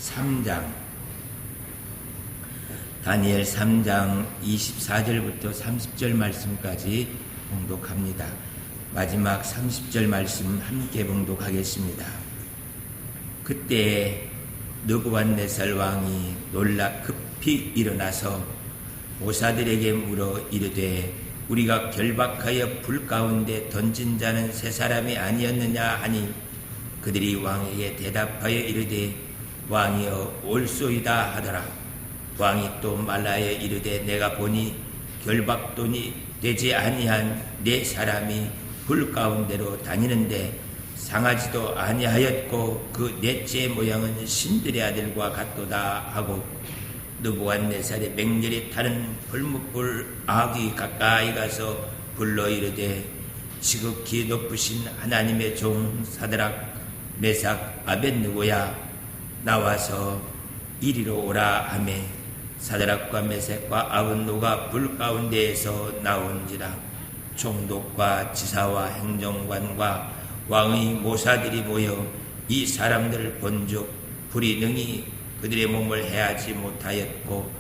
3장 다니엘 3장 24절부터 30절 말씀까지 봉독합니다. 마지막 30절 말씀 함께 봉독하겠습니다. 그때 느부갓네살 왕이 놀라 급히 일어나서 모사들에게 물어 이르되 우리가 결박하여 불 가운데 던진 자는 세 사람이 아니었느냐 하니 그들이 왕에게 대답하여 이르되 왕이여 옳소이다 하더라. 왕이 또 말하여 이르되 내가 보니 결박돈이 되지 아니한 네 사람이 불 가운데로 다니는데 상하지도 아니하였고 그 넷째 모양은 신들의 아들과 같도다 하고 느부갓네살의 맹렬히 타는 불뭇불 아귀 가까이 가서 불러 이르되 지극히 높으신 하나님의 종 사드락 메삭 아벳느고야 나와서 이리로 오라 하매 사드락과 메삭과 아벳느고가 불 가운데에서 나온지라. 총독과 지사와 행정관과 왕의 모사들이 모여 이 사람들을 본즉 불이 능히 그들의 몸을 해하지 못하였고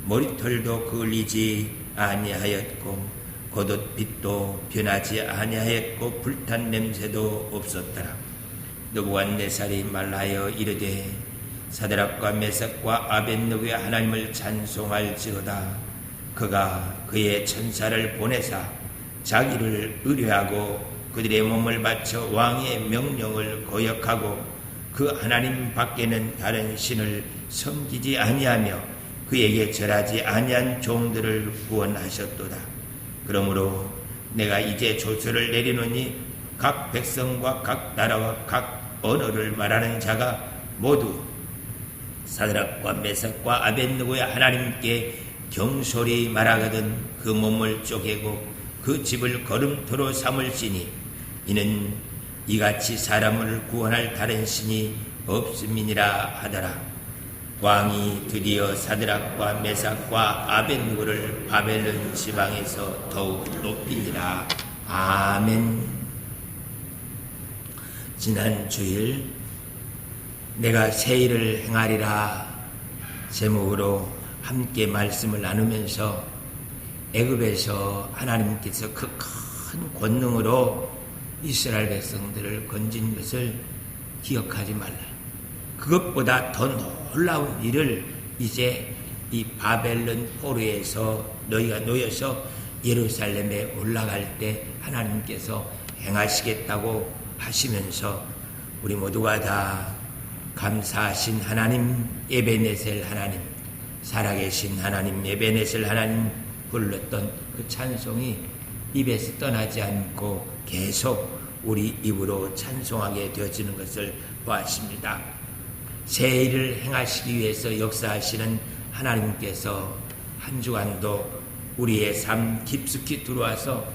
머리털도 그을리지 아니하였고 겉옷빛도 변하지 아니하였고 불탄 냄새도 없었더라. 느부갓네살이 말하여 이르되 사드락과 메삭과 아벳느고의 하나님을 찬송할지어다. 그가 그의 천사를 보내사 자기를 의뢰하고 그들의 몸을 바쳐 왕의 명령을 거역하고 그 하나님 밖에는 다른 신을 섬기지 아니하며 그에게 절하지 아니한 종들을 구원하셨도다. 그러므로 내가 이제 조서를 내리노니 각 백성과 각 나라와 각 언어를 말하는 자가 모두 사드락과 메삭과 아벳느고의 하나님께 경솔히 말하거든 그 몸을 쪼개고 그 집을 거름토로 삼을지니 이는 이같이 사람을 구원할 다른 신이 없음이니라 하더라. 왕이 드디어 사드락과 메삭과 아벳느고를 바벨론 지방에서 더욱 높이니라. 아멘. 지난 주일 내가 새 일을 행하리라 제목으로 함께 말씀을 나누면서 애굽에서 하나님께서 그 큰 권능으로 이스라엘 백성들을 건진 것을 기억하지 말라. 그것보다 더 놀라운 일을 이제 이 바벨론 포로에서 너희가 놓여서 예루살렘에 올라갈 때 하나님께서 행하시겠다고 하시면서 우리 모두가 다 감사하신 하나님 에베네셀 하나님, 살아계신 하나님 에베네셀 하나님 불렀던 그 찬송이 입에서 떠나지 않고 계속 우리 입으로 찬송하게 되어지는 것을 보았습니다. 새 일을 행하시기 위해서 역사하시는 하나님께서 한 주간도 우리의 삶 깊숙이 들어와서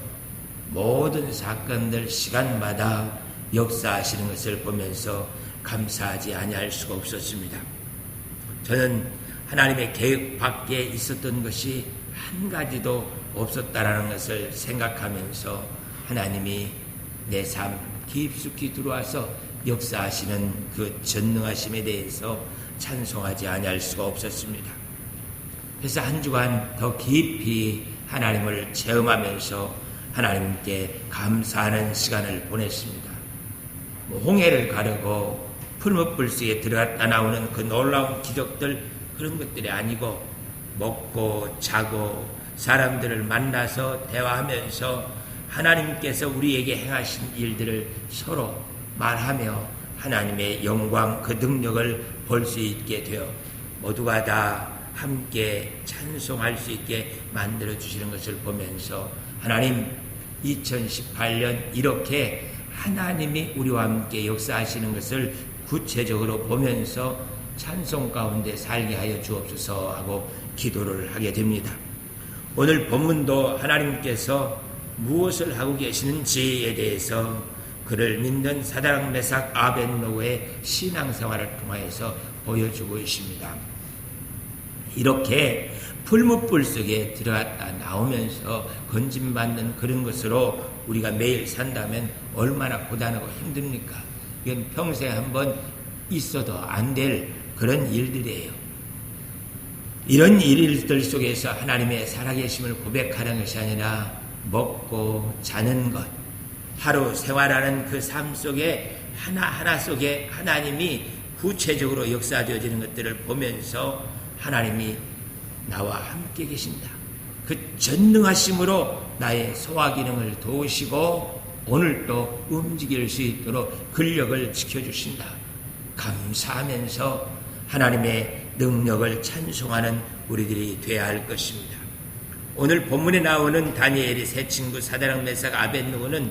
모든 사건들 시간마다 역사하시는 것을 보면서 감사하지 아니할 수가 없었습니다. 저는 하나님의 계획 밖에 있었던 것이 한 가지도 없었다라는 것을 생각하면서 하나님이 내 삶 깊숙이 들어와서 역사하시는 그 전능하심에 대해서 찬송하지 아니할 수가 없었습니다. 그래서 한 주간 더 깊이 하나님을 체험하면서 하나님께 감사하는 시간을 보냈습니다. 홍해를 가르고 풀무불 속에 들어갔다 나오는 그 놀라운 기적들, 그런 것들이 아니고 먹고 자고 사람들을 만나서 대화하면서 하나님께서 우리에게 행하신 일들을 서로 말하며 하나님의 영광, 그 능력을 볼 수 있게 되어 모두가 다 함께 찬송할 수 있게 만들어주시는 것을 보면서 하나님 2018년 이렇게 하나님이 우리와 함께 역사하시는 것을 구체적으로 보면서 찬송 가운데 살게 하여 주옵소서 하고 기도를 하게 됩니다. 오늘 본문도 하나님께서 무엇을 하고 계시는지에 대해서 그를 믿는 사드락 메삭 아벳느고의 신앙생활을 통하여서 보여주고 있습니다. 이렇게 풀무불 속에 들어갔다 나오면서 건짐받는 그런 것으로 우리가 매일 산다면 얼마나 고단하고 힘듭니까? 이건 평생 한번 있어도 안 될 그런 일들이에요. 이런 일들 속에서 하나님의 살아계심을 고백하는 것이 아니라 먹고 자는 것, 하루 생활하는 그 삶 속에 하나하나 속에 하나님이 구체적으로 역사되어지는 것들을 보면서 하나님이 나와 함께 계신다. 그 전능하심으로 나의 소화기능을 도우시고 오늘도 움직일 수 있도록 근력을 지켜주신다. 감사하면서 하나님의 능력을 찬송하는 우리들이 되어야 할 것입니다. 오늘 본문에 나오는 다니엘의 세 친구 사드락 메삭 아벳느고는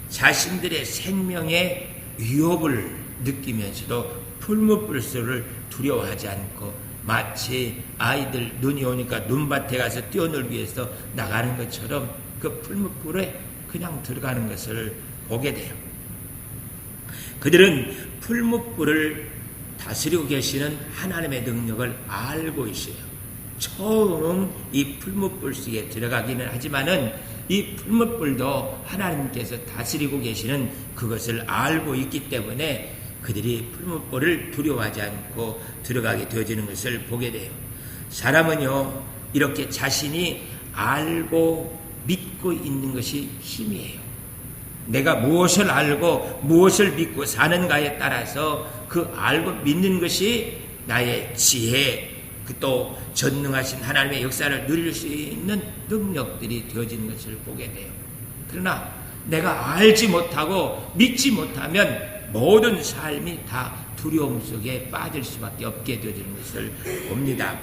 자신들의 생명의 위협을 느끼면서도 풀무불소를 두려워하지 않고 마치 아이들 눈이 오니까 눈밭에 가서 뛰어놀기 위해서 나가는 것처럼 그 풀무불에 그냥 들어가는 것을 보게 돼요. 그들은 풀무불을 다스리고 계시는 하나님의 능력을 알고 있어요. 처음 이 풀무불 속에 들어가기는 하지만은 이 풀무불도 하나님께서 다스리고 계시는 그것을 알고 있기 때문에 그들이 풀무불을 두려워하지 않고 들어가게 되어지는 것을 보게 돼요. 사람은요, 이렇게 자신이 알고 믿고 있는 것이 힘이에요. 내가 무엇을 알고 무엇을 믿고 사는가에 따라서 그 알고 믿는 것이 나의 지혜, 또 전능하신 하나님의 역사를 누릴 수 있는 능력들이 되어지는 것을 보게 돼요. 그러나 내가 알지 못하고 믿지 못하면 모든 삶이 다 두려움 속에 빠질 수밖에 없게 되어지는 것을 봅니다.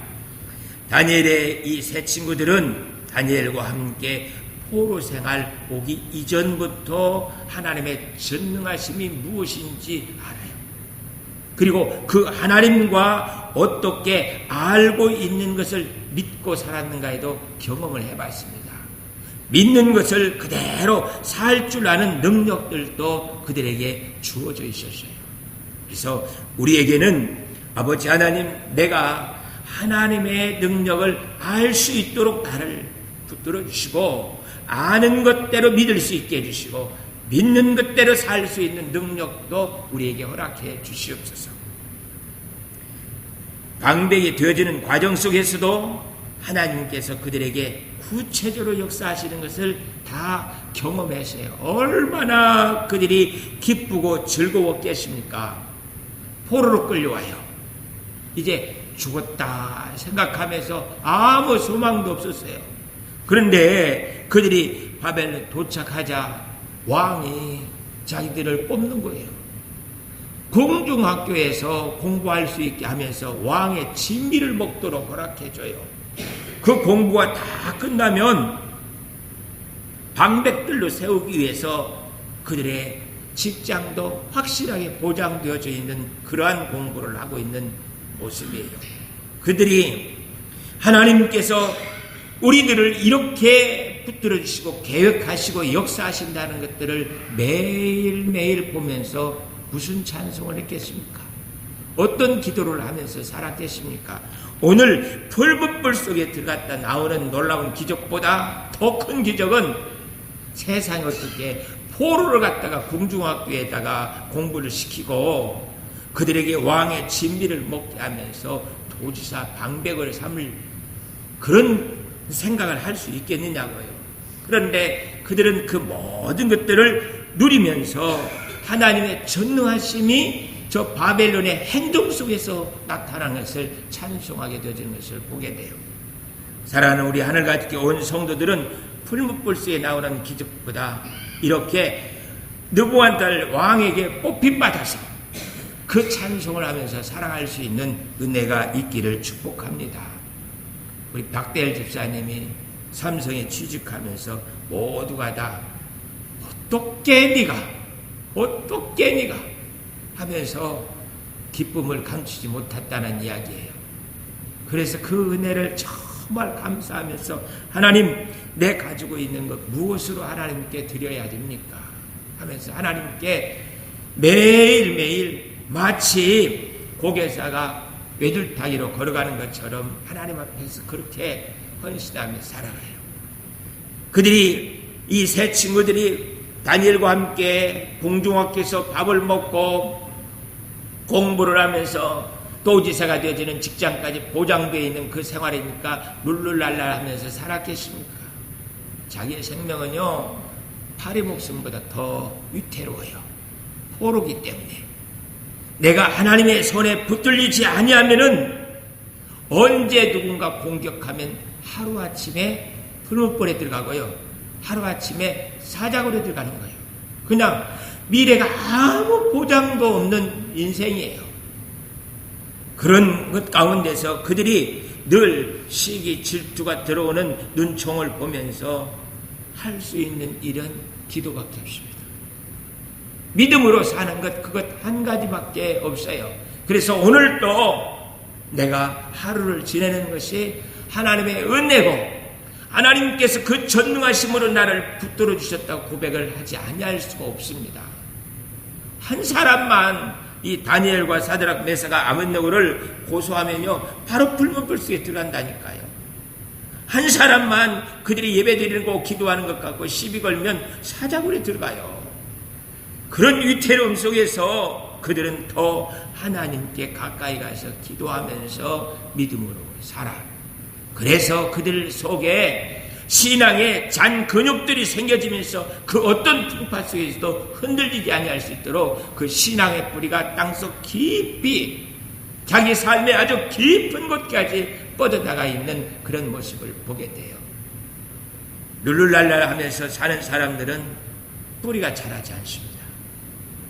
다니엘의 이 세 친구들은 다니엘과 함께 포로 생활 오기 이전부터 하나님의 전능하심이 무엇인지 알아요. 그리고 그 하나님과 어떻게 알고 있는 것을 믿고 살았는가에도 경험을 해봤습니다. 믿는 것을 그대로 살 줄 아는 능력들도 그들에게 주어져 있었어요. 그래서 우리에게는 아버지 하나님, 내가 하나님의 능력을 알 수 있도록 나를 붙들어 주시고 아는 것대로 믿을 수 있게 해주시고 믿는 것대로 살 수 있는 능력도 우리에게 허락해 주시옵소서. 방백이 되어지는 과정 속에서도 하나님께서 그들에게 구체적으로 역사하시는 것을 다 경험했어요. 얼마나 그들이 기쁘고 즐거웠겠습니까? 포로로 끌려와요. 이제 죽었다 생각하면서 아무 소망도 없었어요. 그런데 그들이 바벨론 도착하자 왕이 자기들을 뽑는 거예요. 공중학교에서 공부할 수 있게 하면서 왕의 진미를 먹도록 허락해줘요. 그 공부가 다 끝나면 방백들로 세우기 위해서 그들의 직장도 확실하게 보장되어져 있는 그러한 공부를 하고 있는 모습이에요. 그들이 하나님께서 우리들을 이렇게 붙들어 주시고 계획하시고 역사하신다는 것들을 매일매일 보면서 무슨 찬송을 했겠습니까? 어떤 기도를 하면서 살았겠습니까? 오늘 풀무불 속에 들어갔다 나오는 놀라운 기적보다 더 큰 기적은 세상에 어떻게 포로를 갖다가 궁중학교에다가 공부를 시키고 그들에게 왕의 진미를 먹게 하면서 도지사 방백을 삼을 그런 생각을 할 수 있겠느냐고요. 그런데 그들은 그 모든 것들을 누리면서 하나님의 전능하심이 저 바벨론의 행동 속에서 나타나는 것을 찬송하게 되어지는 것을 보게 돼요. 사랑하는 우리 하늘같이 온 성도들은 풀무불소에 나오는 기적보다 이렇게 느부갓네살 왕에게 뽑힘받아서 그 찬송을 하면서 살아갈 수 있는 은혜가 있기를 축복합니다. 우리 박대일 집사님이 삼성에 취직하면서 모두가 다 어떻게 네가 하면서 기쁨을 감추지 못했다는 이야기예요. 그래서 그 은혜를 정말 감사하면서 하나님, 내 가지고 있는 것 무엇으로 하나님께 드려야 됩니까? 하면서 하나님께 매일매일 마치 고개사가 외줄타기로 걸어가는 것처럼 하나님 앞에서 그렇게 헌신하며 살아가요. 그들이 이 세 친구들이 다니엘과 함께 궁중학교에서 밥을 먹고 공부를 하면서 도지사가 되어지는 직장까지 보장되어 있는 그 생활이니까 룰루랄라 하면서 살았겠습니까? 자기의 생명은요, 파리 목숨보다 더 위태로워요. 포로기 때문에. 내가 하나님의 손에 붙들리지 아니하면은 언제 누군가 공격하면 하루아침에 풀무불에 들어가고요, 하루아침에 사자굴에 들어가는 거예요. 그냥 미래가 아무 보장도 없는 인생이에요. 그런 것 가운데서 그들이 늘 시기 질투가 들어오는 눈총을 보면서 할 수 있는 일은 기도밖에 없습니다. 믿음으로 사는 것, 그것 한 가지밖에 없어요. 그래서 오늘도 내가 하루를 지내는 것이 하나님의 은혜고, 하나님께서 그 전능하심으로 나를 붙들어 주셨다고 고백을 하지 아니할 수가 없습니다. 한 사람만 이 다니엘과 사드락 메사가 아벳네고를 고소하면요, 바로 불문불 속에 들어간다니까요. 한 사람만 그들이 예배드리고 기도하는 것 같고 시비 걸면 사자굴에 들어가요. 그런 위태로움 속에서 그들은 더 하나님께 가까이 가서 기도하면서 믿음으로 살아. 그래서 그들 속에 신앙의 잔 근육들이 생겨지면서 그 어떤 풍파 속에서도 흔들리지 아니할 수 있도록 그 신앙의 뿌리가 땅속 깊이, 자기 삶의 아주 깊은 곳까지 뻗어나가 있는 그런 모습을 보게 돼요. 룰루랄라 하면서 사는 사람들은 뿌리가 자라지 않습니다.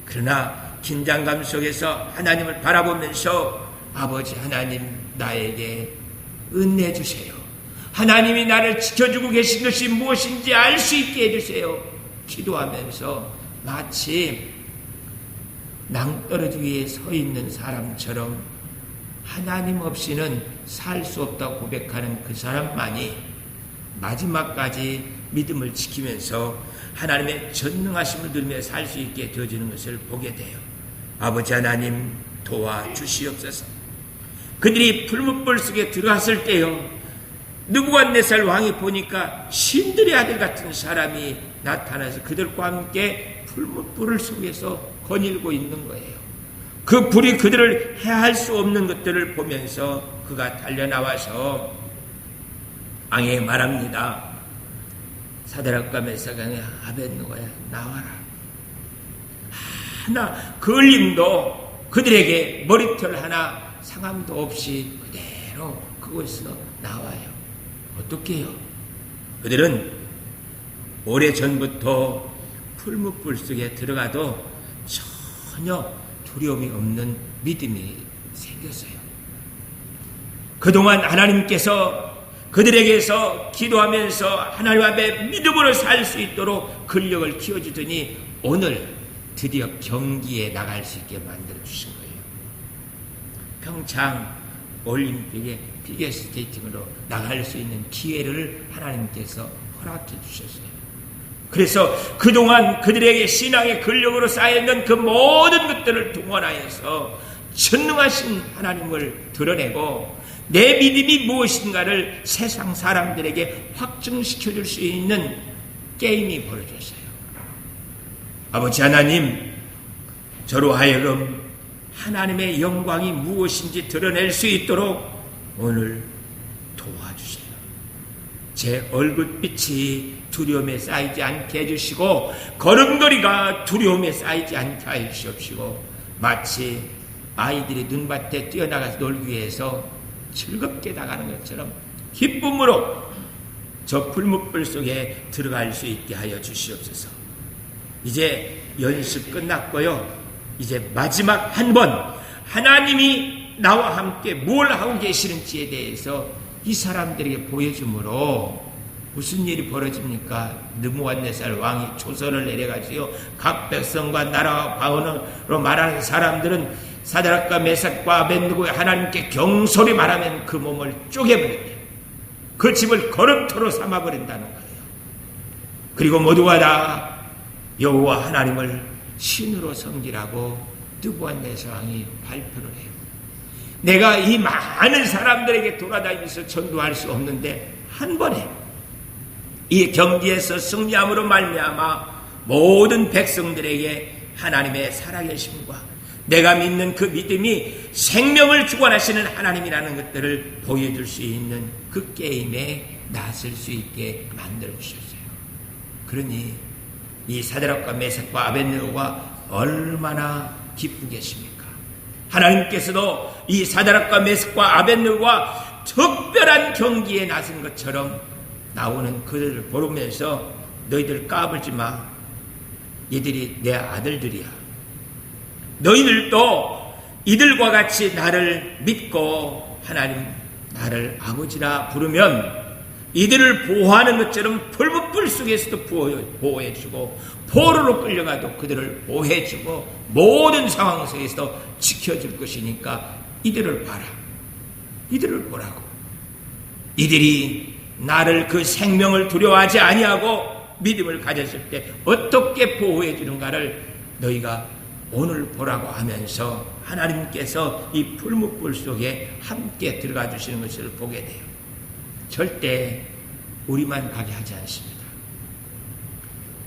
그러나 긴장감 속에서 하나님을 바라보면서 아버지 하나님, 나에게 은혜 주세요. 하나님이 나를 지켜주고 계신 것이 무엇인지 알 수 있게 해주세요. 기도하면서 마치 낭떠러지 위에 서 있는 사람처럼 하나님 없이는 살 수 없다고 고백하는 그 사람만이 마지막까지 믿음을 지키면서 하나님의 전능하심을 누리며 살 수 있게 되어지는 것을 보게 돼요. 아버지 하나님, 도와주시옵소서. 그들이 풀무불 속에 들어갔을 때요, 느부갓네살 왕이 보니까 신들의 아들 같은 사람이 나타나서 그들과 함께 풀무불을 속에서 거닐고 있는 거예요. 그 불이 그들을 해할 수 없는 것들을 보면서 그가 달려나와서 왕에게 말합니다. 사드락과 메사가, 아벳네고야, 나와라. 하나 걸림도 그들에게 머리털 하나 상함도 없이 그대로 그곳에서 나와요. 어떻게 해요? 그들은 오래전부터 풀무불 속에 들어가도 전혀 두려움이 없는 믿음이 생겼어요. 그동안 하나님께서 그들에게서 기도하면서 하나님 앞에 믿음으로 살 수 있도록 근력을 키워주더니 오늘 드디어 경기에 나갈 수 있게 만들어주신 거예요. 평창 올림픽에 피겨스케이팅으로 나갈 수 있는 기회를 하나님께서 허락해 주셨어요. 그래서 그동안 그들에게 신앙의 근력으로 쌓여있는 그 모든 것들을 동원하여서 전능하신 하나님을 드러내고 내 믿음이 무엇인가를 세상 사람들에게 확증시켜 줄 수 있는 게임이 벌어졌어요. 아버지 하나님, 저로 하여금 하나님의 영광이 무엇인지 드러낼 수 있도록 오늘 도와주세요. 제 얼굴빛이 두려움에 쌓이지 않게 해주시고 걸음걸이가 두려움에 쌓이지 않게 해주시옵시고 마치 아이들이 눈밭에 뛰어나가서 놀기 위해서 즐겁게 나가는 것처럼 기쁨으로 저 풀무불 속에 들어갈 수 있게 하여 주시옵소서. 이제 연습 끝났고요. 이제 마지막 한 번 하나님이 나와 함께 뭘 하고 계시는지에 대해서 이 사람들에게 보여주므로 무슨 일이 벌어집니까? 느부갓네살 왕이 조서를 내려가지고 각 백성과 나라와 방언으로 말하는 사람들은 사드락과 메삭과 아벳네고의 하나님께 경솔히 말하면 그 몸을 쪼개버린대요. 그 집을 거름토로 삼아버린다는 거예요. 그리고 모두가 다 여호와 하나님을 신으로 섬기라고 느부갓네살 왕이 발표를 해요. 내가 이 많은 사람들에게 돌아다니면서 전도할 수 없는데 한 번에 이 경기에서 승리함으로 말미암아 모든 백성들에게 하나님의 살아계심과 내가 믿는 그 믿음이 생명을 주관하시는 하나님이라는 것들을 보여줄 수 있는 그 게임에 나설 수 있게 만들어 주셨어요. 그러니 이 사드락과 메삭과 아벳느고가 얼마나 기쁘겠습니까? 하나님께서도 이 사드락과 메삭과 아벳느고가 특별한 경기에 나선 것처럼 나오는 그들을 보면서 너희들 까불지 마. 얘들이 내 아들들이야. 너희들도 이들과 같이 나를 믿고 하나님 나를 아버지라 부르면 이들을 보호하는 것처럼 풀무불 속에서도 보호해주고 포로로 끌려가도 그들을 보호해주고 모든 상황 속에서도 지켜줄 것이니까 이들을 봐라. 이들을 보라고. 이들이 나를 그 생명을 두려워하지 아니하고 믿음을 가졌을 때 어떻게 보호해 주는가를 너희가 오늘 보라고 하면서 하나님께서 이 풀무불 속에 함께 들어가 주시는 것을 보게 돼요. 절대 우리만 가게 하지 않습니다.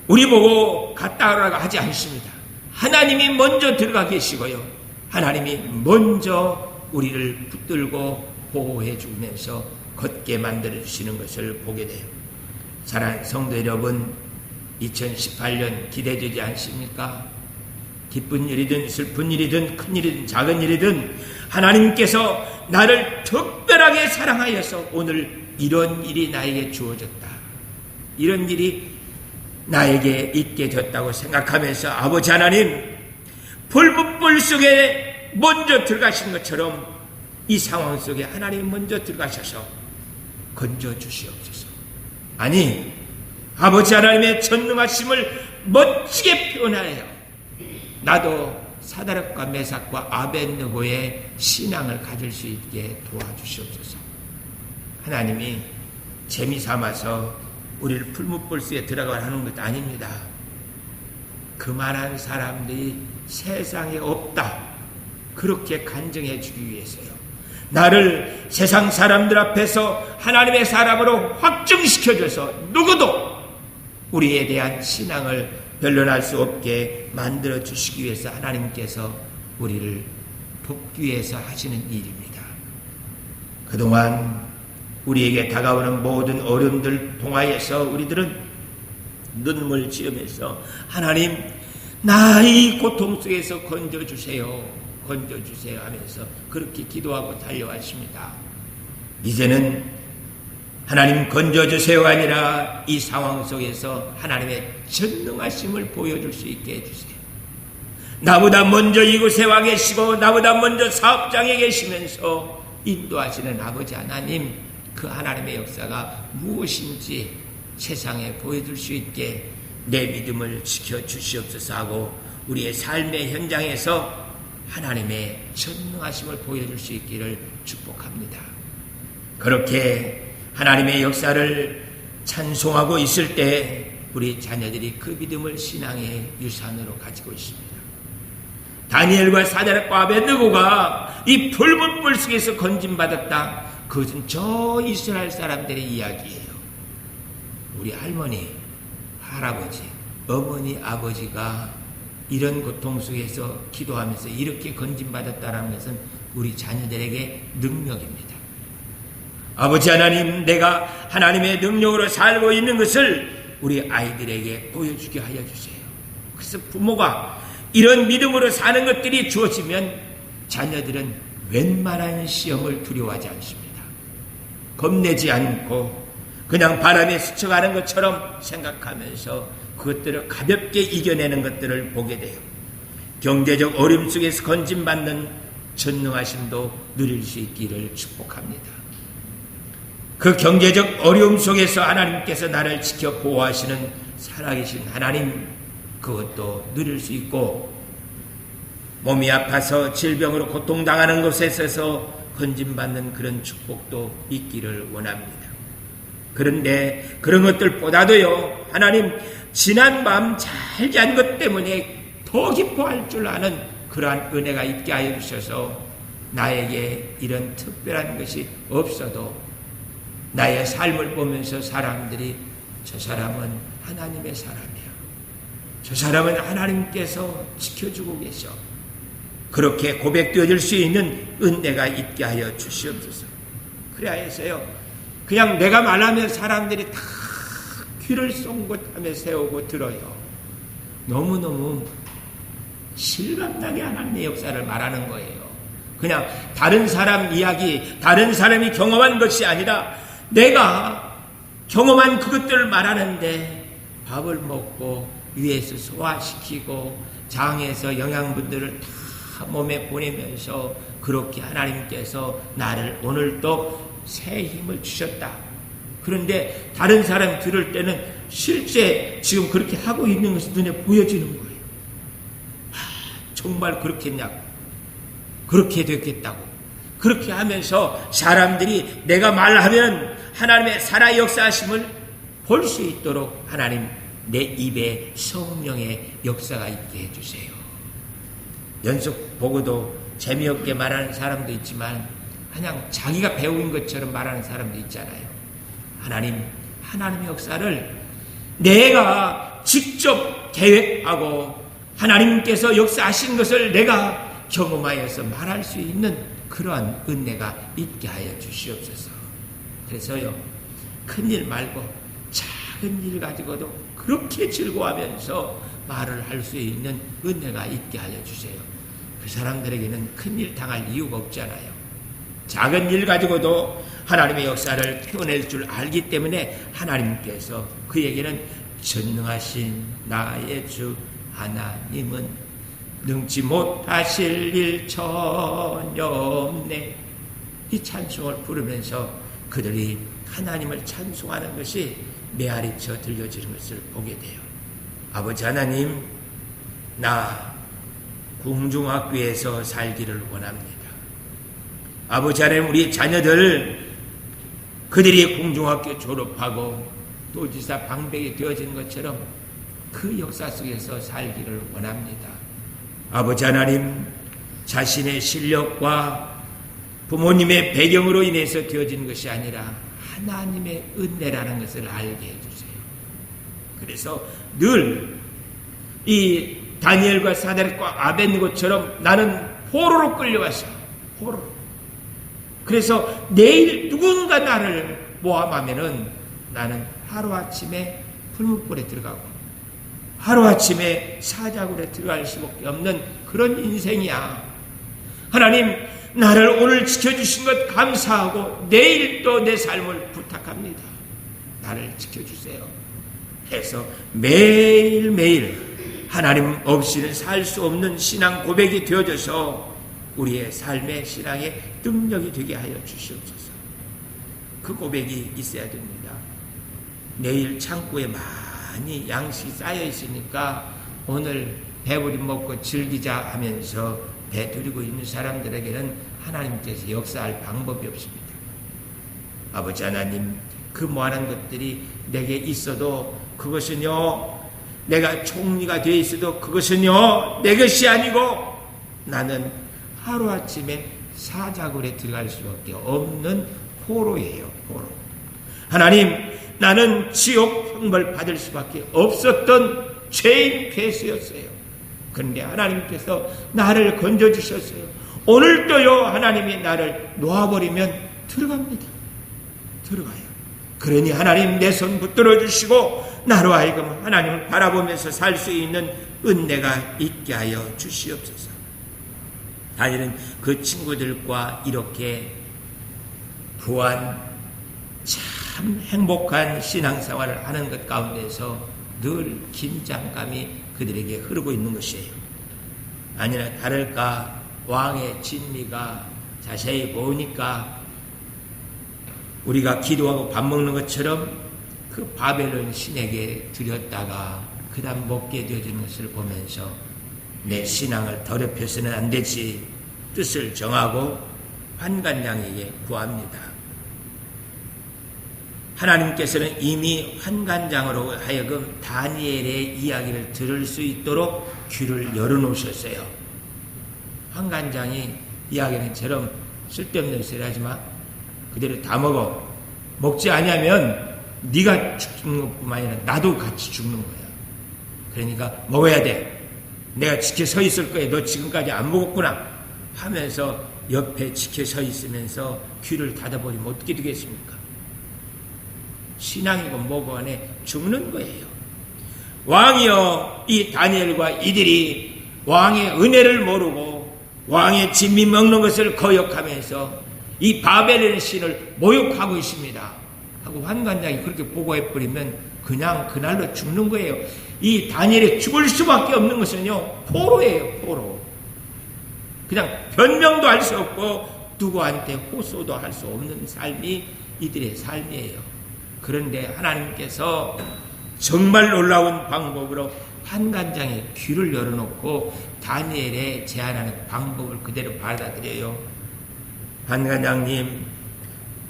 우리 보고 갔다 오라고 하지 않습니다. 하나님이 먼저 들어가 계시고요. 하나님이 먼저 우리를 붙들고 보호해 주면서 걷게 만들어 주시는 것을 보게 돼요. 사랑하는 성도 여러분, 2018년 기대되지 않습니까? 기쁜 일이든 슬픈 일이든 큰 일이든 작은 일이든 하나님께서 나를 특별하게 사랑하여서 오늘 이런 일이 나에게 주어졌다. 이런 일이 나에게 있게 됐다고 생각하면서 아버지 하나님, 불붙불 속에 먼저 들어가신 것처럼 이 상황 속에 하나님이 먼저 들어가셔서 건져주시옵소서. 아니, 아버지 하나님의 전능하심을 멋지게 표현하여 나도 사드락과 메삭과 아벳느고의 신앙을 가질 수 있게 도와주시옵소서. 하나님이 재미삼아서 우리를 풀무불 속에 들어가게 하는 것도 아닙니다. 그만한 사람들이 세상에 없다. 그렇게 간증해 주기 위해서요. 나를 세상 사람들 앞에서 하나님의 사람으로 확증시켜줘서 누구도 우리에 대한 신앙을 변론할 수 없게 만들어 주시기 위해서 하나님께서 우리를 복귀해서 하시는 일입니다. 그동안 우리에게 다가오는 모든 어려움들 통하여서 우리들은 눈물 지으면서 하나님, 나의 고통 속에서 건져주세요. 건져주세요 하면서 그렇게 기도하고 달려왔습니다. 이제는 하나님 건져주세요가 아니라 이 상황 속에서 하나님의 전능하심을 보여줄 수 있게 해주세요. 나보다 먼저 이곳에 와 계시고 나보다 먼저 사업장에 계시면서 인도하시는 아버지 하나님, 그 하나님의 역사가 무엇인지 세상에 보여줄 수 있게 내 믿음을 지켜주시옵소서 하고 우리의 삶의 현장에서 하나님의 전능하심을 보여줄 수 있기를 축복합니다. 그렇게 하나님의 역사를 찬송하고 있을 때 우리 자녀들이 그 믿음을 신앙의 유산으로 가지고 있습니다. 다니엘과 사드락과 아벳느고가 이 불붙불 속에서 건짐받았다. 그것은 저 이스라엘 사람들의 이야기예요. 우리 할머니, 할아버지, 어머니, 아버지가 이런 고통 속에서 기도하면서 이렇게 건짐받았다는 것은 우리 자녀들에게 능력입니다. 아버지 하나님, 내가 하나님의 능력으로 살고 있는 것을 우리 아이들에게 보여주게 하여 주세요. 그래서 부모가 이런 믿음으로 사는 것들이 주어지면 자녀들은 웬만한 시험을 두려워하지 않습니다. 겁내지 않고 그냥 바람에 스쳐가는 것처럼 생각하면서 그것들을 가볍게 이겨내는 것들을 보게 돼요. 경제적 어려움 속에서 건짐받는 전능하심도 누릴 수 있기를 축복합니다. 그 경제적 어려움 속에서 하나님께서 나를 지켜 보호하시는 살아계신 하나님, 그것도 누릴 수 있고, 몸이 아파서 질병으로 고통당하는 곳에서 건짐받는 그런 축복도 있기를 원합니다. 그런데 그런 것들보다도요, 하나님, 지난 밤 잘 잔 것 때문에 더 기뻐할 줄 아는 그러한 은혜가 있게 하여 주셔서 나에게 이런 특별한 것이 없어도 나의 삶을 보면서 사람들이 저 사람은 하나님의 사람이야. 저 사람은 하나님께서 지켜주고 계셔. 그렇게 고백되어질 수 있는 은혜가 있게 하여 주시옵소서. 그래야 해서요, 그냥 내가 말하면 사람들이 다 귀를 쫑긋하며 세우고 들어요. 너무너무 실감나게 하나님의 역사를 말하는 거예요. 그냥 다른 사람 이야기, 다른 사람이 경험한 것이 아니라 내가 경험한 그것들을 말하는데, 밥을 먹고 위에서 소화시키고 장에서 영양분들을 다 몸에 보내면서 그렇게 하나님께서 나를 오늘 또 새 힘을 주셨다. 그런데 다른 사람이 들을 때는 실제 지금 그렇게 하고 있는 것이 눈에 보여지는 거예요. 정말 그렇겠냐고, 그렇게 됐겠다고. 그렇게 하면서 사람들이 내가 말하면 하나님의 살아 역사하심을 볼 수 있도록 하나님 내 입에 성령의 역사가 있게 해주세요. 연속 보고도 재미없게 말하는 사람도 있지만 그냥 자기가 배운 것처럼 말하는 사람도 있잖아요. 하나님의 역사를 내가 직접 계획하고 하나님께서 역사하신 것을 내가 경험하여서 말할 수 있는 그러한 은혜가 있게 하여 주시옵소서. 그래서요, 큰일 말고 작은 일 가지고도 그렇게 즐거워하면서 말을 할 수 있는 은혜가 있게 하여 주세요. 그 사람들에게는 큰일 당할 이유가 없잖아요. 작은 일 가지고도 하나님의 역사를 표현할 줄 알기 때문에 하나님께서 그에게는 전능하신 나의 주 하나님은 능치 못하실 일 전혀 없네. 이 찬송을 부르면서 그들이 하나님을 찬송하는 것이 메아리쳐 들려지는 것을 보게 돼요. 아버지 하나님, 나 궁중학교에서 살기를 원합니다. 아버지 하나님, 우리 자녀들 그들이 궁중학교 졸업하고 도지사 방백이 되어진 것처럼 그 역사 속에서 살기를 원합니다. 아버지 하나님, 자신의 실력과 부모님의 배경으로 인해서 되어진 것이 아니라 하나님의 은혜라는 것을 알게 해주세요. 그래서 늘 이 다니엘과 사드락과 아벳느고처럼 나는 포로로 끌려왔어. 포로. 그래서 내일 누군가 나를 모함하면은 나는 하루아침에 풀무불에 들어가고 하루아침에 사자굴에 들어갈 수밖에 없는 그런 인생이야. 하나님, 나를 오늘 지켜주신 것 감사하고 내일 또 내 삶을 부탁합니다. 나를 지켜주세요. 해서 매일매일 하나님 없이는 살 수 없는 신앙 고백이 되어져서 우리의 삶의 신앙의 능력이 되게 하여 주시옵소서. 그 고백이 있어야 됩니다. 내일 창고에 많이 양식이 쌓여 있으니까 오늘 배부리 먹고 즐기자 하면서 배두리고 있는 사람들에게는 하나님께서 역사할 방법이 없습니다. 아버지 하나님, 그 모아놓은 것들이 내게 있어도 그것은요, 내가 총리가 되어 있어도 그것은요, 내 것이 아니고 나는 하루아침에 사자굴에 들어갈 수밖에 없는 포로예요. 포로. 하나님, 나는 지옥 형벌 받을 수밖에 없었던 죄인 괴수였어요. 그런데 하나님께서 나를 건져주셨어요. 오늘도요, 하나님이 나를 놓아버리면 들어갑니다. 들어가요. 그러니 하나님, 내 손 붙들어 주시고 나로 하여금 하나님을 바라보면서 살 수 있는 은혜가 있게 하여 주시옵소서. 다니엘은 그 친구들과 이렇게 부한 참 행복한 신앙생활을 하는 것 가운데서 늘 긴장감이 그들에게 흐르고 있는 것이에요. 아니나 다를까 왕의 진미가 자세히 보니까 우리가 기도하고 밥 먹는 것처럼 그 바벨론 신에게 드렸다가 그 다음 먹게 되어지는 것을 보면서 내 신앙을 더럽혀서는 안 되지 뜻을 정하고 환관장에게 구합니다. 하나님께서는 이미 환관장으로 하여금 다니엘의 이야기를 들을 수 있도록 귀를 열어놓으셨어요. 환관장이 이야기는 처럼 쓸데없는 소리 하지 마. 그대로 다 먹어. 먹지 아니하면 네가 죽는 것뿐만 아니라 나도 같이 죽는 거야. 그러니까 먹어야 돼. 내가 지켜 서 있을 거야. 너 지금까지 안 먹었구나 하면서 옆에 지켜 서 있으면서 귀를 닫아버리면 어떻게 되겠습니까? 신앙이고 뭐고 안에 죽는 거예요. 왕이여, 이 다니엘과 이들이 왕의 은혜를 모르고 왕의 진미 먹는 것을 거역하면서 이 바벨의 신을 모욕하고 있습니다 하고 환관장이 그렇게 보고해버리면 그냥 그날로 죽는 거예요. 이 다니엘이 죽을 수밖에 없는 것은요, 포로예요. 포로. 그냥 변명도 할 수 없고 누구한테 호소도 할 수 없는 삶이 이들의 삶이에요. 그런데 하나님께서 정말 놀라운 방법으로 환관장의 귀를 열어놓고 다니엘의 제안하는 방법을 그대로 받아들여요. 환관장님,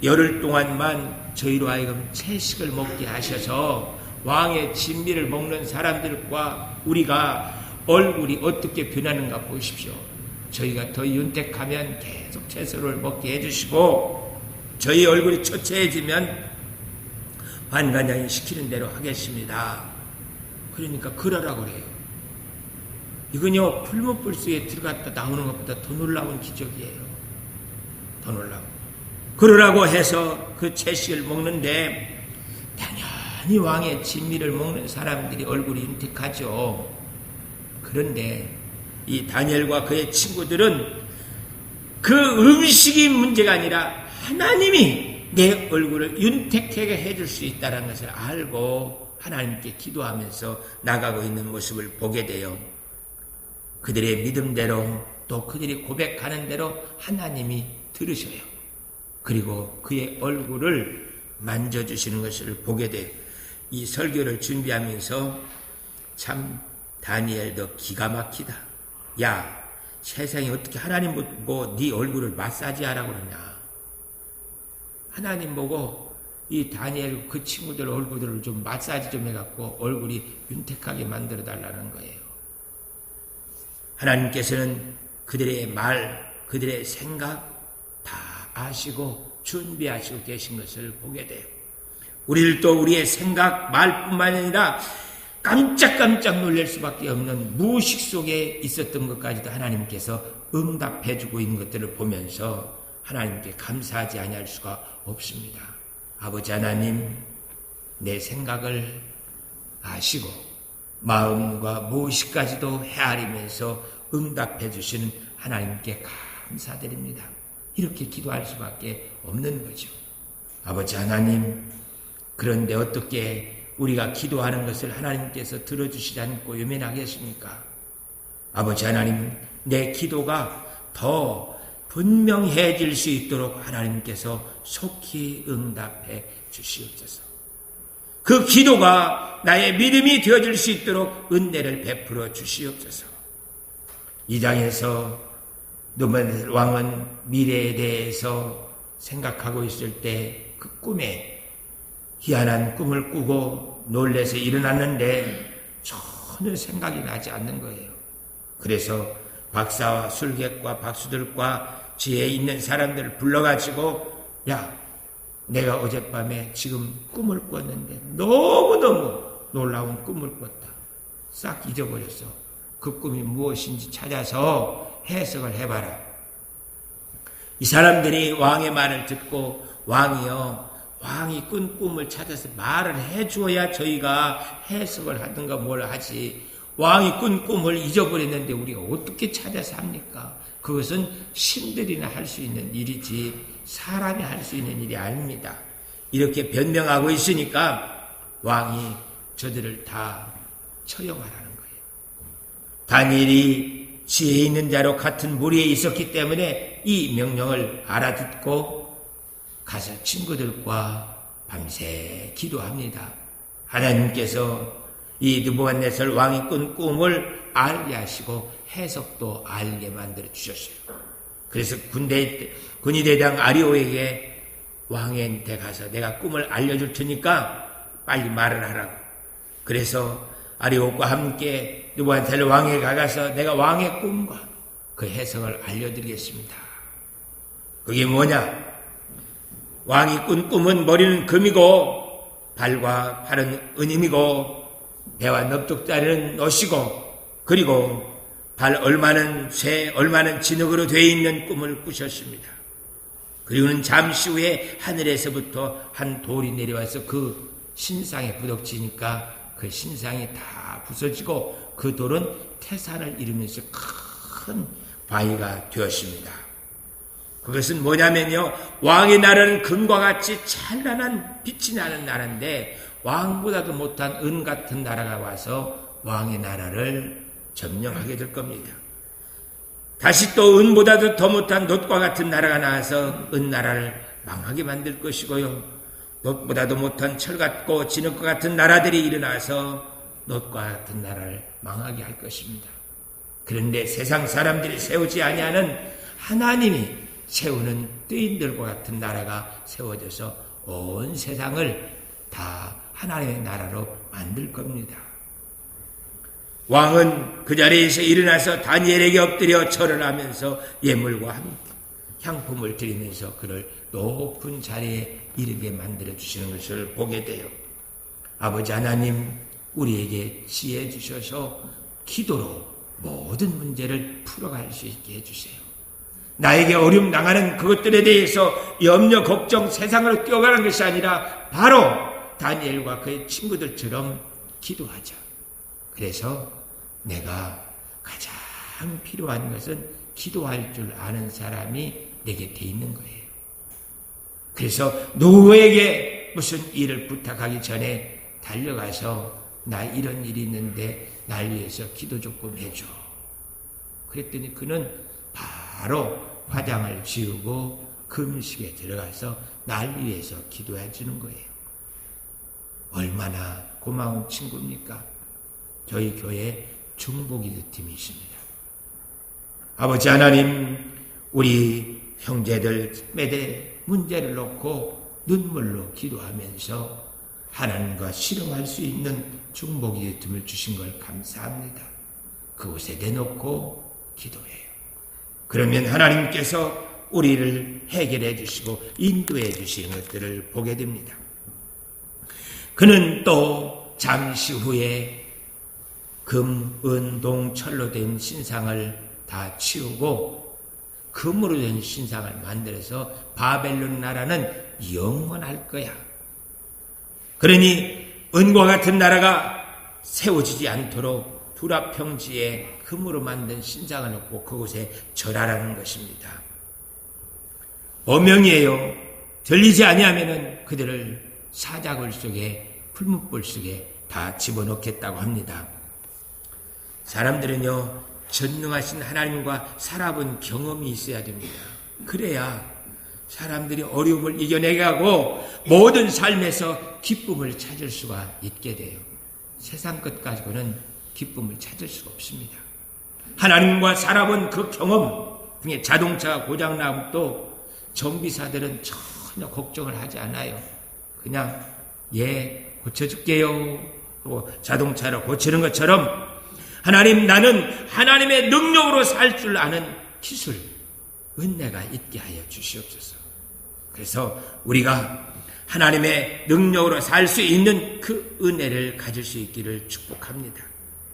열흘 동안만 저희로 하여금 채식을 먹게 하셔서 왕의 진미를 먹는 사람들과 우리가 얼굴이 어떻게 변하는가 보십시오. 저희가 더 윤택하면 계속 채소를 먹게 해주시고 저희 얼굴이 초췌해지면 환관장이 시키는 대로 하겠습니다. 그러니까 그러라고 그래요. 이건요, 풀무불수에 들어갔다 나오는 것보다 더 놀라운 기적이에요. 더 놀라운. 그러라고 해서 그 채식을 먹는데 당연히 왕의 진미를 먹는 사람들이 얼굴이 윤택하죠. 그런데 이 다니엘과 그의 친구들은 그 음식이 문제가 아니라 하나님이 내 얼굴을 윤택하게 해줄 수 있다는 것을 알고 하나님께 기도하면서 나가고 있는 모습을 보게 돼요. 그들의 믿음대로 또 그들이 고백하는 대로 하나님이 들으셔요. 그리고 그의 얼굴을 만져주시는 것을 보게 돼요. 이 설교를 준비하면서 참 다니엘 너 기가 막히다. 야, 세상에 어떻게 하나님 보고 네 얼굴을 마사지하라고 그러냐. 하나님 보고 이 다니엘 그 친구들 얼굴들을 좀 마사지 좀 해갖고 얼굴이 윤택하게 만들어 달라는 거예요. 하나님께서는 그들의 말, 그들의 생각 다 아시고 준비하시고 계신 것을 보게 돼요. 우리들도 우리의 생각, 말뿐만 아니라 깜짝깜짝 놀랄 수밖에 없는 무의식 속에 있었던 것까지도 하나님께서 응답해주고 있는 것들을 보면서 하나님께 감사하지 아니할 수가 없습니다. 아버지 하나님, 내 생각을 아시고 마음과 무의식까지도 헤아리면서 응답해 주시는 하나님께 감사드립니다. 이렇게 기도할 수밖에 없는 거죠. 아버지 하나님, 그런데 어떻게 우리가 기도하는 것을 하나님께서 들어주시지 않고 외면하겠습니까? 아버지 하나님, 내 기도가 더 분명해질 수 있도록 하나님께서 속히 응답해 주시옵소서. 그 기도가 나의 믿음이 되어질 수 있도록 은혜를 베풀어 주시옵소서. 이 장에서 느부갓네살 왕은 미래에 대해서 생각하고 있을 때 그 꿈에 희한한 꿈을 꾸고 놀라서 일어났는데 전혀 생각이 나지 않는 거예요. 그래서 박사와 술객과 박수들과 지혜 있는 사람들을 불러가지고 야, 내가 어젯밤에 지금 꿈을 꿨는데 너무너무 놀라운 꿈을 꿨다. 싹 잊어버렸어. 그 꿈이 무엇인지 찾아서 해석을 해봐라. 이 사람들이 왕의 말을 듣고 왕이 꾼 꿈을 찾아서 말을 해주어야 저희가 해석을 하든가 뭘 하지. 왕이 꾼 꿈을 잊어버렸는데 우리가 어떻게 찾아서 합니까? 그것은 신들이나 할 수 있는 일이지 사람이 할 수 있는 일이 아닙니다. 이렇게 변명하고 있으니까 왕이 저들을 다 처형하라는 거예요. 다니엘이 지혜 있는 자로 같은 무리에 있었기 때문에 이 명령을 알아듣고 가서 친구들과 밤새 기도합니다. 하나님께서 이 느부갓네살 왕이 꾼 꿈을 알게 하시고 해석도 알게 만들어 주셨어요. 그래서 군의대장 아리오에게 왕한테 가서 내가 꿈을 알려줄 테니까 빨리 말을 하라고. 그래서 아리오과 함께 느부갓네살 왕에게 가서 내가 왕의 꿈과 그 해석을 알려드리겠습니다. 그게 뭐냐? 왕이 꾼 꿈은 머리는 금이고 발과 팔은 은임이고 배와 넓적다리는 너시고 그리고 발 얼마는 쇠 얼마는 진흙으로 되어 있는 꿈을 꾸셨습니다. 그리고는 잠시 후에 하늘에서부터 한 돌이 내려와서 그 신상에 부닥치니까 그 신상이 다 부서지고 그 돌은 태산을 이루면서 큰 바위가 되었습니다. 그것은 뭐냐면요, 왕의 나라는 금과 같이 찬란한 빛이 나는 나라인데 왕보다도 못한 은 같은 나라가 와서 왕의 나라를 점령하게 될 겁니다. 다시 또 은보다도 더 못한 놋과 같은 나라가 나와서 은나라를 망하게 만들 것이고요, 놋보다도 못한 철 같고 진흙과 같은 나라들이 일어나서 놋과 같은 나라를 망하게 할 것입니다. 그런데 세상 사람들이 세우지 아니하는 하나님이 세우는 뜨인들과 같은 나라가 세워져서 온 세상을 다 하나님의 나라로 만들 겁니다. 왕은 그 자리에서 일어나서 다니엘에게 엎드려 절을 하면서 예물과 향품을 드리면서 그를 높은 자리에 이르게 만들어 주시는 것을 보게 돼요. 아버지 하나님, 우리에게 지혜 주셔서 기도로 모든 문제를 풀어갈 수 있게 해주세요. 나에게 어려움 당하는 그것들에 대해서 염려, 걱정, 세상으로 뛰어가는 것이 아니라 바로 다니엘과 그의 친구들처럼 기도하자. 그래서 내가 가장 필요한 것은 기도할 줄 아는 사람이 내게 돼 있는 거예요. 그래서 누구에게 무슨 일을 부탁하기 전에 달려가서 나 이런 일이 있는데 날 위해서 기도 조금 해줘. 그랬더니 그는 바로 화장을 지우고 금식에 들어가서 날 위해서 기도해 주는 거예요. 얼마나 고마운 친구입니까? 저희 교회 중보기도 팀이십니다. 아버지 하나님, 우리 형제들 매대 문제를 놓고 눈물로 기도하면서 하나님과 씨름할 수 있는 중보기도 팀을 주신 걸 감사합니다. 그곳에 내놓고 기도해요. 그러면 하나님께서 우리를 해결해 주시고 인도해 주시는 것들을 보게 됩니다. 그는 또 잠시 후에 금, 은, 동, 철로 된 신상을 다 치우고 금으로 된 신상을 만들어서 바벨론 나라는 영원할 거야. 그러니 은과 같은 나라가 세워지지 않도록 두라평지에 금으로 만든 신상을 놓고 그곳에 절하라는 것입니다. 어명이에요. 들리지 아니하면은 그들을 사자굴 속에 풀무불 속에 다 집어넣겠다고 합니다. 사람들은요, 전능하신 하나님과 살아본 경험이 있어야 됩니다. 그래야 사람들이 어려움을 이겨내가고 모든 삶에서 기쁨을 찾을 수가 있게 돼요. 세상 것 가지고는 기쁨을 찾을 수가 없습니다. 하나님과 살아본 그 경험 중에 자동차가 고장나면 또 정비사들은 전혀 걱정을 하지 않아요. 그냥 고쳐줄게요 하고 자동차를 고치는 것처럼 하나님, 나는 하나님의 능력으로 살 줄 아는 기술, 은혜가 있게 하여 주시옵소서. 그래서 우리가 하나님의 능력으로 살 수 있는 그 은혜를 가질 수 있기를 축복합니다.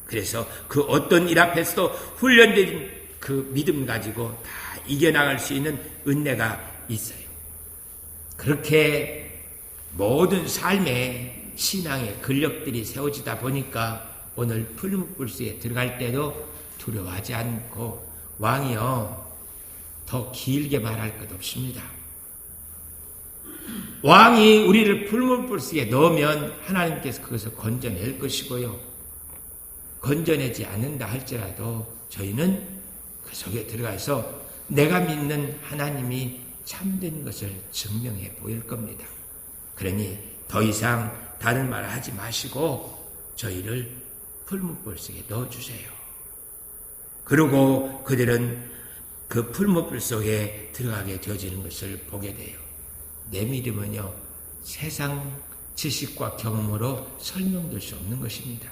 그래서 그 어떤 일 앞에서도 훈련된 그 믿음 가지고 다 이겨나갈 수 있는 은혜가 있어요. 그렇게 모든 삶의 신앙의 근력들이 세워지다 보니까 오늘 풀무불수에 들어갈 때도 두려워하지 않고 왕이요, 더 길게 말할 것 없습니다. 왕이 우리를 풀무불수에 넣으면 하나님께서 그것을 건져낼 것이고요, 건져내지 않는다 할지라도 저희는 그 속에 들어가서 내가 믿는 하나님이 참된 것을 증명해 보일 겁니다. 그러니 더 이상 다른 말 하지 마시고 저희를 풀무불 속에 넣어주세요. 그리고 그들은 그 풀무불 속에 들어가게 되어지는 것을 보게 돼요. 내 믿음은요, 세상 지식과 경험으로 설명될 수 없는 것입니다.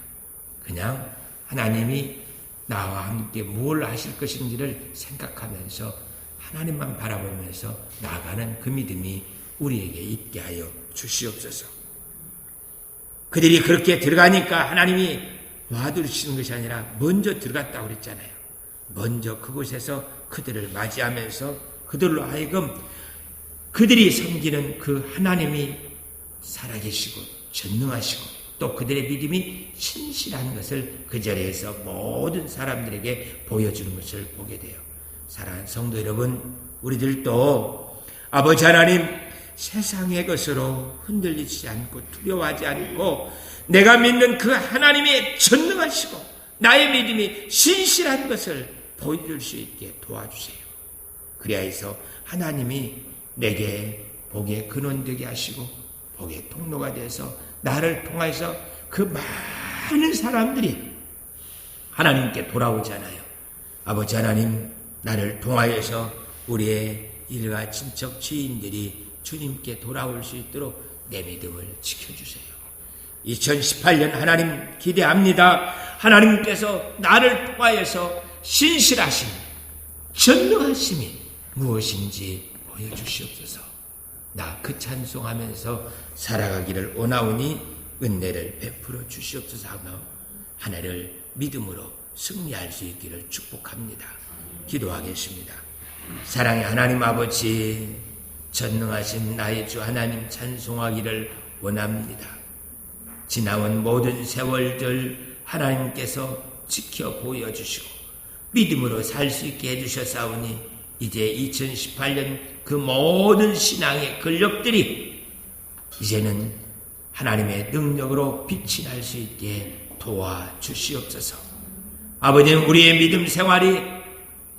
그냥 하나님이 나와 함께 뭘 하실 것인지를 생각하면서 하나님만 바라보면서 나아가는 그 믿음이 우리에게 있게 하여 주시옵소서. 그들이 그렇게 들어가니까 하나님이 놔두시는 것이 아니라 먼저 들어갔다고 그랬잖아요. 먼저 그곳에서 그들을 맞이하면서 그들로 하여금 그들이 섬기는 그 하나님이 살아계시고 전능하시고 또 그들의 믿음이 신실한 것을 그 자리에서 모든 사람들에게 보여주는 것을 보게 돼요. 사랑하는 성도 여러분, 우리들도 아버지 하나님 세상의 것으로 흔들리지 않고 두려워하지 않고 내가 믿는 그 하나님이 전능하시고 나의 믿음이 신실한 것을 보여줄 수 있게 도와주세요. 그리하여서 하나님이 내게 복의 근원되게 하시고 복의 통로가 돼서 나를 통해서 그 많은 사람들이 하나님께 돌아오잖아요. 아버지 하나님, 나를 통하여서 우리의 일가 친척 지인들이 주님께 돌아올 수 있도록 내 믿음을 지켜주세요. 2018년 하나님 기대합니다. 하나님께서 나를 통하여서 신실하심, 전능하심이 무엇인지 보여주시옵소서. 나 그 찬송하면서 살아가기를 원하오니 은혜를 베풀어 주시옵소서 하며 한 해를 믿음으로 승리할 수 있기를 축복합니다. 기도하겠습니다. 사랑의 하나님 아버지, 전능하신 나의 주 하나님 찬송하기를 원합니다. 지나온 모든 세월들 하나님께서 지켜 보여주시고 믿음으로 살 수 있게 해주셨사오니 이제 2018년 그 모든 신앙의 근력들이 이제는 하나님의 능력으로 빛이 날 수 있게 도와주시옵소서. 아버지는 우리의 믿음 생활이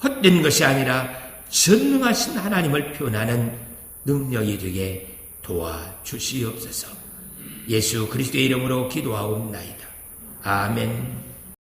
헛된 것이 아니라 전능하신 하나님을 표현하는 능력이 되게 도와주시옵소서. 예수 그리스도의 이름으로 기도하옵나이다. 아멘.